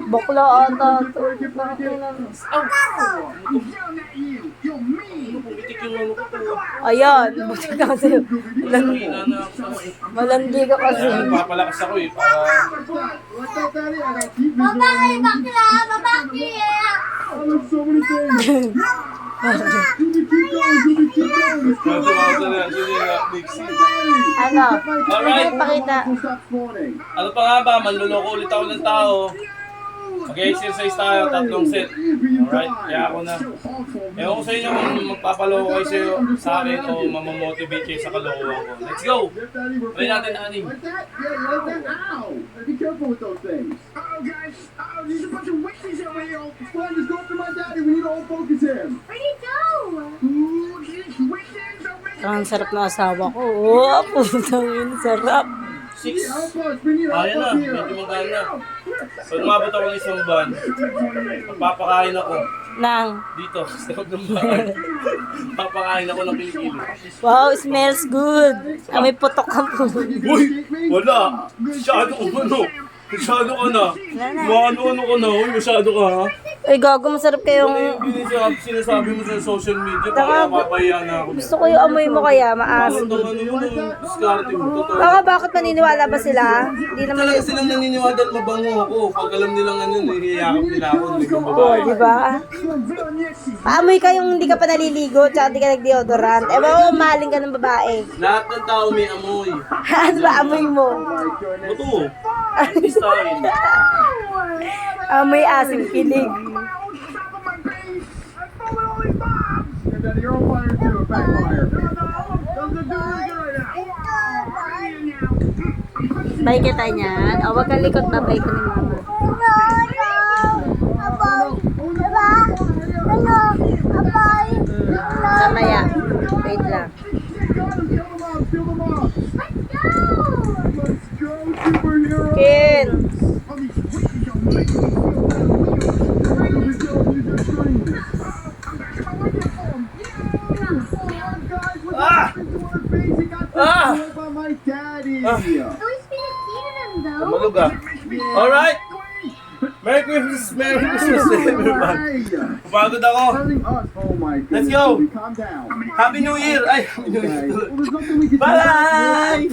Bakla ata to. Pumitik yung ano ko. Ayan, buti ka kasi. Mahina na ako. Malandi ka kasi. Kaya papalakas ako eh. Para... Babae, bakla! Babae! Matuwa sa reaction niya, Nixie. Ano? Alright. Pakita. Ano pa nga ba? Manluloko ulit ako ng tao. Mag-exercise tayo, 3 set. Alright, kaya ako na. Ewan ko sa inyo kung magpapaloko kayo sa'yo, sa akin o mamamotivate kayo sa kalokohan ko. Let's go! Try natin na aning. Be careful with those things. Oh, guys. Oh, there's a bunch of witches over here. Well, just go after my daddy. We need to all focus him. Where'd he go? Ooh, these witches are making... Ang sarap ng asawa ko. Oh, putang yun, sarap. 6. Help us. We need help Ayan na, up here. medyo magana. Pag umabot ako ng isang buwan, magpapakain ako Nang. dito sa loob ng bahay. Papakain ako ng kilikili. Wow, smells good. May putok ka po. Uy! Wala! Masyado ka ano? Masyado ka na. Ano ka na? Uy, masyado ka ha? Ay, gago, masarap Ano kayong... yung sinasabi mo sa social media? Baka mapapahiya na ako. Gusto ko yung amoy mo kaya, maasim. Ano yun? Discarte mo. Totoo. Baka bakit maniniwala ba sila? Hindi naman Talaga silang naniniwala at mabango ako. Pag alam nilang ano, nahihiyakap nila ako. Naging Oo, babae. di ba? Paamoy ka yung hindi ka pa naliligo, tsaka hindi ka nag-deodorant. Eh, baka mahaling ka ng babae. Lahat ng tao may amoy. Ano ba amoy mo? Totoo. Style. Amoy asim kilig. And then you're on fire too. Backfire. Doesn't do really good right now. Bay kita niyan. O, wag kang likot na bay ko ni mama. Mamaya. Wait lang. Kill them off. Let's go, superhero. Ken! Ah! Ah! By my daddy. Ah. Always been a demon, though. Malug ah. Alright! Merry Christmas! Merry Christmas to everyone! Kapagod ako! Telling us, oh my goodness. Let's go. Calm down. Happy New Year! Ay! Happy New Year! Well, there's nothing we can do. Bye!